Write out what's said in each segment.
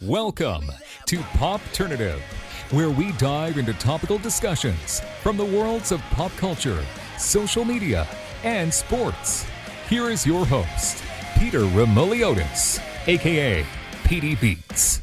Welcome to Popternative, where we dive into topical discussions from the worlds of pop culture, social media, and sports. Here is your host, Peter Remoliotis, aka PD Beats.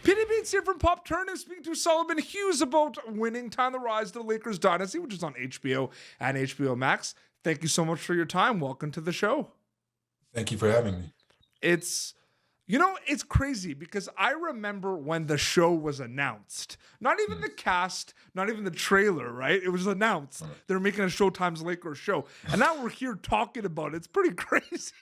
PD Beats here from Popternative, speaking to Solomon Hughes about Winning Time: The Rise of the Lakers Dynasty, which is on HBO and HBO Max. Thank you so much for your time. Welcome to the show. Thank you for having me. It's crazy because I remember when the show was announced. Not even the cast, not even the trailer, right? It was announced. They're making a Showtime's Lakers show. And now we're here talking about it. It's pretty crazy.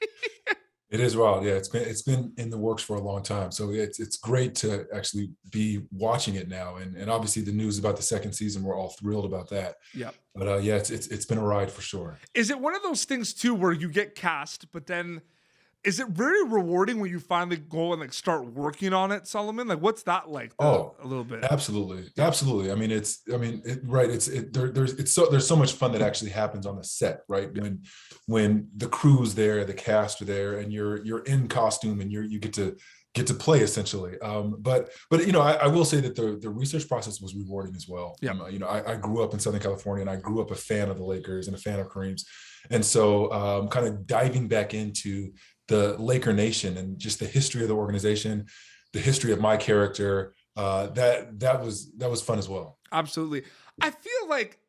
It is wild. Yeah, it's been in the works for a long time. So it's great to actually be watching it now. And obviously the news about the second season, we're all thrilled about that. Yeah. But yeah, it's been a ride for sure. Is it one of those things too where you get cast, but then is it very rewarding when you finally go and start working on it, Solomon? What's that like? A little bit. Absolutely. Absolutely. There's so much fun that actually happens on the set, right? Yeah. When the crew's there, the cast are there, and you're in costume and you get to play essentially. But I will say that the research process was rewarding as well. Yeah. I grew up in Southern California and I grew up a fan of the Lakers and a fan of Kareem's. And so kind of diving back into the Laker Nation and just the history of the organization, the history of my character, that was fun as well. Absolutely. I feel like,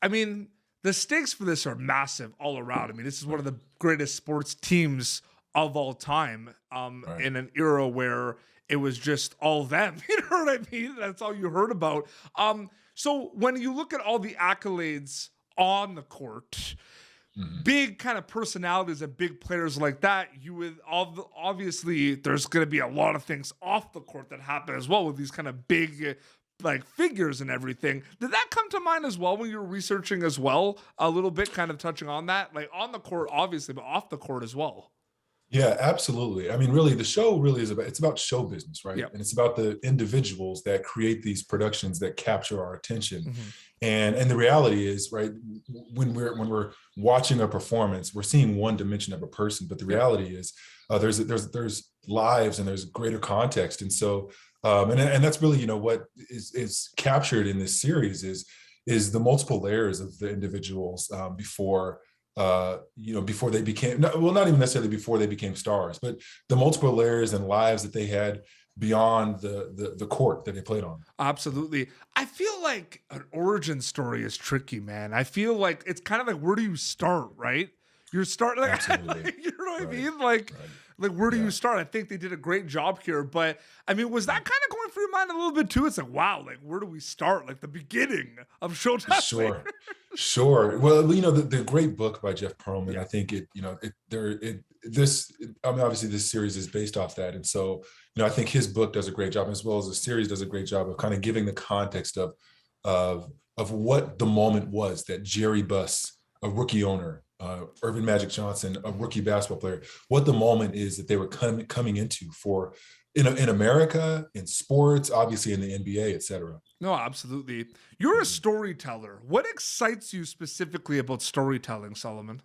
the stakes for this are massive all around. This is one of the greatest sports teams of all time, in an era where it was just all them. You know what I mean? That's all you heard about. So when you look at all the accolades on the court, big kind of personalities and big players like that, you would obviously there's going to be a lot of things off the court that happen as well with these kind of big figures and everything. Did that come to mind as well when you were researching as well, a little bit kind of touching on that, on the court obviously, but off the court as well? Yeah, absolutely. Really, the show really is about show business, right? Yep. And it's about the individuals that create these productions that capture our attention. Mm-hmm. And the reality is, right, when we're watching a performance, we're seeing one dimension of a person, but the reality is there's lives and there's greater context. And so and that's really, what is captured in this series is the multiple layers of the individuals before they became, not even necessarily before they became stars, but the multiple layers and lives that they had beyond the court that they played on. Absolutely. I feel like an origin story is tricky, man. I feel like it's kind of like, where do you start, right? You're starting, Absolutely. you know what I mean? Where do you start? I think they did a great job here, but was that kind of going through your mind a little bit too? It's like, wow, where do we start? The beginning of Showtime. Sure. Well, the great book by Jeff Pearlman, I think obviously this series is based off that. And so, I think his book does a great job, as well as the series does a great job of kind of giving the context of what the moment was that Jerry Buss, a rookie owner, Irvin Magic Johnson, a rookie basketball player, what the moment is that they were coming into for in America, in sports, obviously in the NBA, et cetera. No, absolutely. You're a storyteller. What excites you specifically about storytelling, Solomon?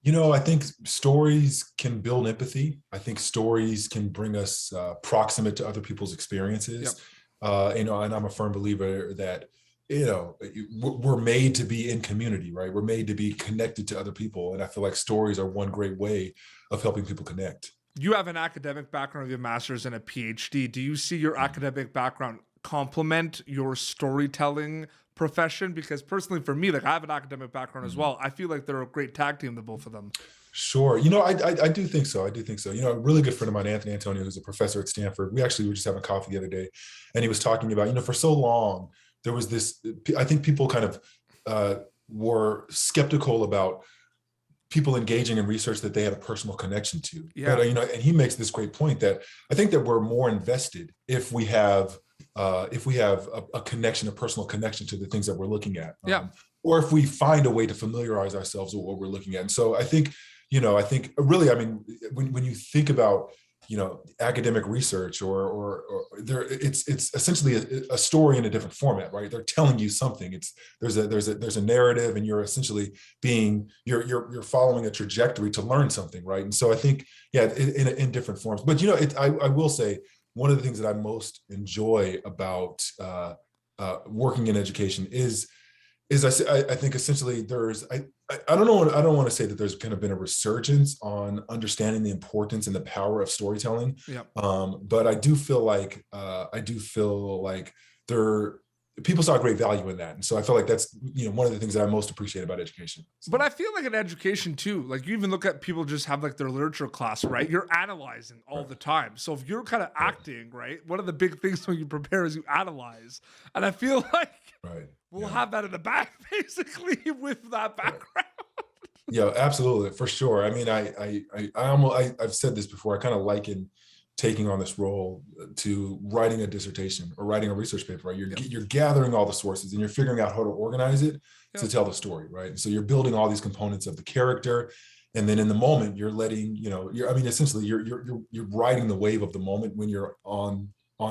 I think stories can build empathy. I think stories can bring us proximate to other people's experiences. Yep. And I'm a firm believer that we're made to be in community, right? We're made to be connected to other people. And I feel like stories are one great way of helping people connect. You have an academic background with your master's and a PhD. Do you see your academic background complement your storytelling profession? Because personally for me, I have an academic background as well. I feel like they're a great tag team, the both of them. Sure. I do think so. A really good friend of mine, Anthony Antonio, who's a professor at Stanford, we were just having coffee the other day, and he was talking about, for so long, there was this, I think people kind of were skeptical about people engaging in research that they had a personal connection to. Yeah. But, and he makes this great point that I think that we're more invested if we have a connection, a personal connection to the things that we're looking at. Or if we find a way to familiarize ourselves with what we're looking at. And so I think really, when you think about, academic research or there, it's essentially a story in a different format, right? They're telling you something. There's a narrative, and you're essentially you're following a trajectory to learn something, right? And so I think, in different forms. But I will say, one of the things that I most enjoy about working in education is I think essentially I don't know. I don't want to say that there's kind of been a resurgence on understanding the importance and the power of storytelling. Yeah. But I do feel like people saw great value in that, and so I feel like that's one of the things that I most appreciate about education. So. But I feel like in education too, like you even look at people just have like their literature class, right? You're analyzing all the time. So if you're kind of acting, right, one of the big things when you prepare is you analyze, and I feel like we'll have that in the back basically with that background. Yeah, absolutely, for sure. I mean, I've said this before. I kind of liken taking on this role to writing a dissertation or writing a research paper, right? You're gathering all the sources and you're figuring out how to organize it to tell the story, right? And so you're building all these components of the character, and then in the moment you're letting, essentially you're riding the wave of the moment when you're on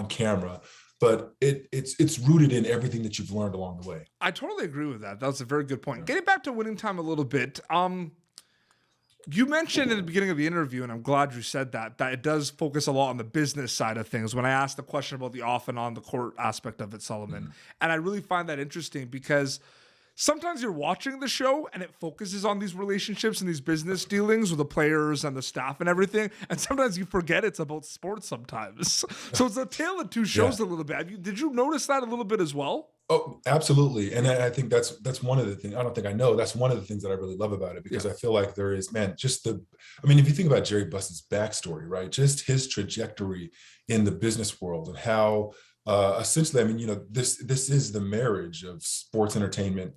camera, but it's rooted in everything that you've learned along the way. I totally agree with that. That was a very good point. Getting back to Winning Time a little bit, you mentioned in the beginning of the interview, and I'm glad you said that it does focus a lot on the business side of things when I asked the question about the off and on the court aspect of it, Solomon. Mm-hmm. And I really find that interesting because sometimes you're watching the show and it focuses on these relationships and these business dealings with the players and the staff and everything. And sometimes you forget it's about sports sometimes. So it's a tale of two shows a little bit. Did you notice that a little bit as well? Oh, absolutely. And I think that's one of the things, that's one of the things that I really love about it, because I feel like there is, if you think about Jerry Buss's backstory, right, just his trajectory in the business world and how essentially, this is the marriage of sports entertainment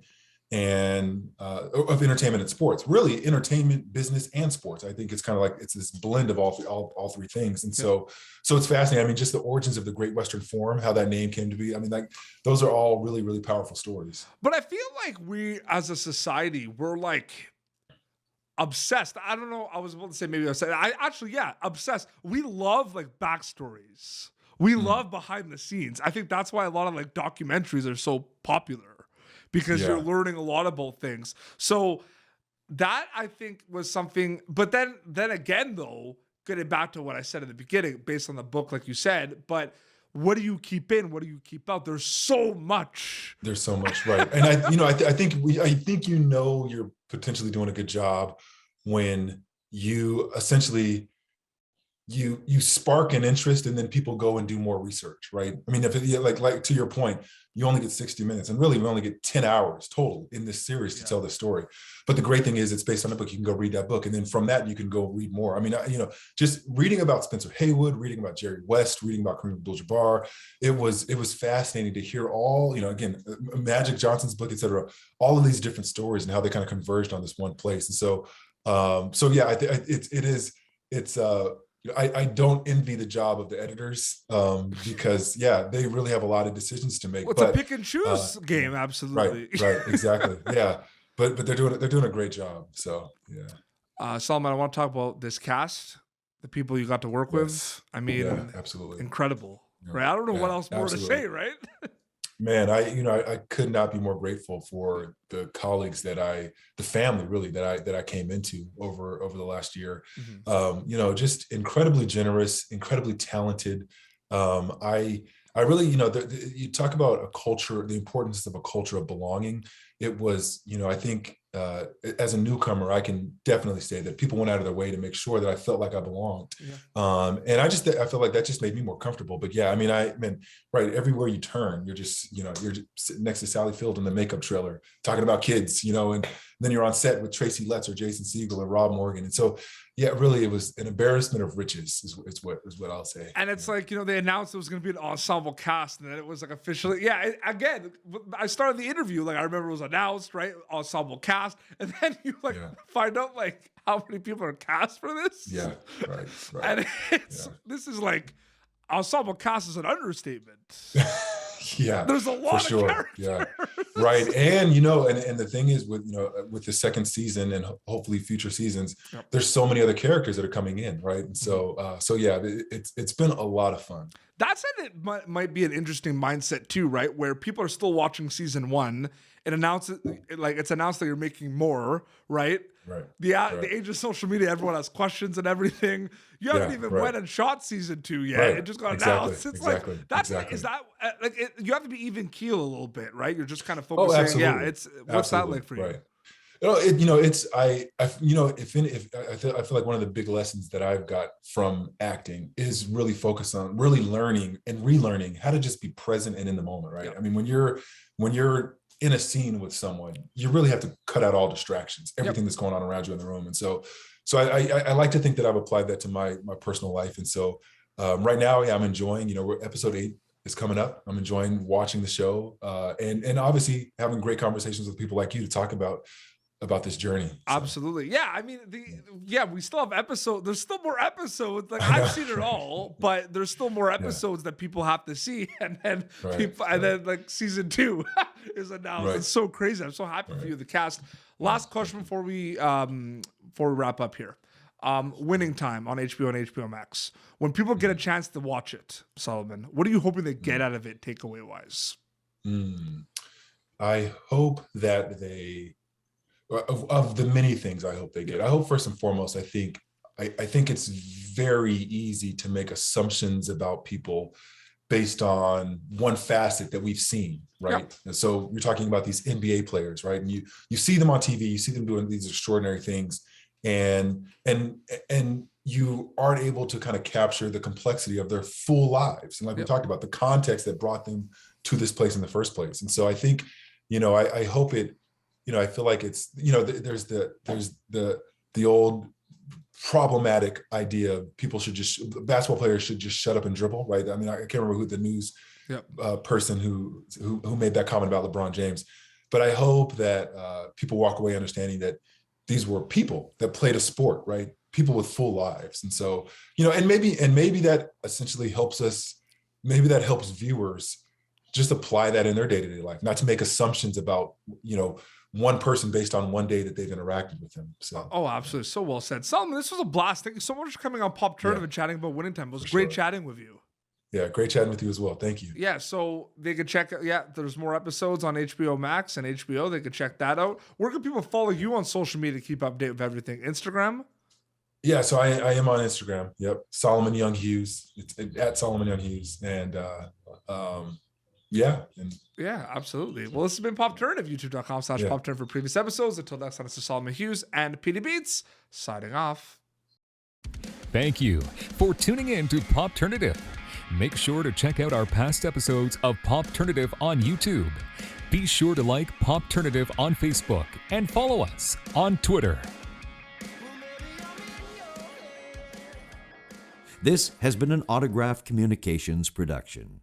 and of entertainment and sports, really entertainment, business, and sports. I think it's kind of like it's this blend of all three things. And so it's fascinating. Just the origins of the Great Western Forum, how that name came to be. Those are all really, really powerful stories. But I feel like we as a society, we're like obsessed. I don't know. I was about to say maybe obsessed. Obsessed. We love like backstories. We love behind the scenes. I think that's why a lot of like documentaries are so popular. Because you're learning a lot about things. So that I think was something, but then again though, getting back to what I said in the beginning, based on the book, like you said, but what do you keep in? What do you keep out? There's so much. Right. And I think you're potentially doing a good job when you essentially you spark an interest and then people go and do more research, right? If like to your point, you only get 60 minutes and really we only get 10 hours total in this series to tell the story. But the great thing is it's based on a book. You can go read that book. And then from that, you can go read more. Just reading about Spencer Haywood, reading about Jerry West, reading about Kareem Abdul-Jabbar, it was fascinating to hear all, again, Magic Johnson's book, et cetera, all of these different stories and how they kind of converged on this one place. And so, I don't envy the job of the editors because they really have a lot of decisions to make. Well, it's a pick and choose game, absolutely. Right, exactly. Yeah, but they're doing a great job. So Solomon, I want to talk about this cast, the people you got to work with. Absolutely incredible. Right, I don't know what else more to say. Right. Man, I could not be more grateful for the colleagues the family really that I came into over the last year. Mm-hmm. Just incredibly generous, incredibly talented. I really, you talk about a culture, the importance of a culture of belonging. It was, I think as a newcomer, I can definitely say that people went out of their way to make sure that I felt like I belonged. Yeah. And I feel like that just made me more comfortable. But right, everywhere you turn, you're just, you're just sitting next to Sally Field in the makeup trailer talking about kids, and then you're on set with Tracy Letts or Jason Segel or Rob Morgan. And so, really, it was an embarrassment of riches is what I'll say. And it's like, they announced it was going to be an ensemble cast, and then it was like officially, again, I started the interview, like I remember it was announced, right? Ensemble cast. And then you find out like how many people are cast for this. Yeah, right. And this is like ensemble cast is an understatement. Yeah, There's a lot of characters. Yeah, right. And and the thing is with the second season and hopefully future seasons, there's so many other characters that are coming in, right? And so yeah, it's been a lot of fun. That said, it might be an interesting mindset too, right? Where people are still watching season 1 and it's announced that you're making more, right? Right. The age of social media, everyone has questions and everything. You haven't even went and shot season 2 yet. Right. It just got announced. It's is that you have to be even keel a little bit, right? You're just kind of focusing. Absolutely. What's that like for you? Right. I feel like one of the big lessons that I've got from acting is really focus on really learning and relearning how to just be present and in the moment, right? I mean, when you're in a scene with someone, you really have to cut out all distractions, everything that's going on around you in the room. And so I like to think that I've applied that to my personal life. And so right now, I'm enjoying, episode 8 is coming up. I'm enjoying watching the show and obviously having great conversations with people like you to talk about this journey. So. Absolutely. Yeah. I mean, we still have episodes. There's still more episodes. Like I've seen it all, but there's still more episodes that people have to see. And then then like season 2 is announced. Right. It's so crazy. I'm so happy for you, the cast. Last question before we wrap up here. Winning Time on HBO and HBO Max. When people get a chance to watch it, Solomon, what are you hoping they get out of it takeaway wise? I hope that they, of the many things I hope they get, I hope first and foremost, I think it's very easy to make assumptions about people based on one facet that we've seen, right? Yep. And so you're talking about these NBA players, right? And you see them on TV, you see them doing these extraordinary things, and you aren't able to kind of capture the complexity of their full lives. And like we talked about, the context that brought them to this place in the first place. And so I think, I hope it, I feel like it's, there's the old problematic idea of basketball players should just shut up and dribble, right? I mean, I can't remember who the news person who made that comment about LeBron James, but I hope that people walk away understanding that these were people that played a sport, right? People with full lives. And so, and maybe that essentially helps us, maybe that helps viewers just apply that in their day-to-day life, not to make assumptions about, one person based on one day that they've interacted with them. So. Oh, absolutely. So well said. Solomon, this was a blast. Thank you so much for coming on Popternative and chatting about Winning Time. It was great chatting with you. Yeah, great chatting with you as well. Thank you. Yeah, so they could check, there's more episodes on HBO Max and HBO. They could check that out. Where can people follow you on social media to keep update with everything? Instagram? Yeah, so I am on Instagram. Yep. Solomon Young Hughes. It's at Solomon Young Hughes. And yeah, absolutely. Well, this has been Popternative, youtube.com/Popternative for previous episodes. Until next time, this is Solomon Hughes and PD Beats signing off. Thank you for tuning in to Popternative. Make sure to check out our past episodes of Popternative on YouTube. Be sure to like Popternative on Facebook and follow us on Twitter. This has been an Autograph Communications production.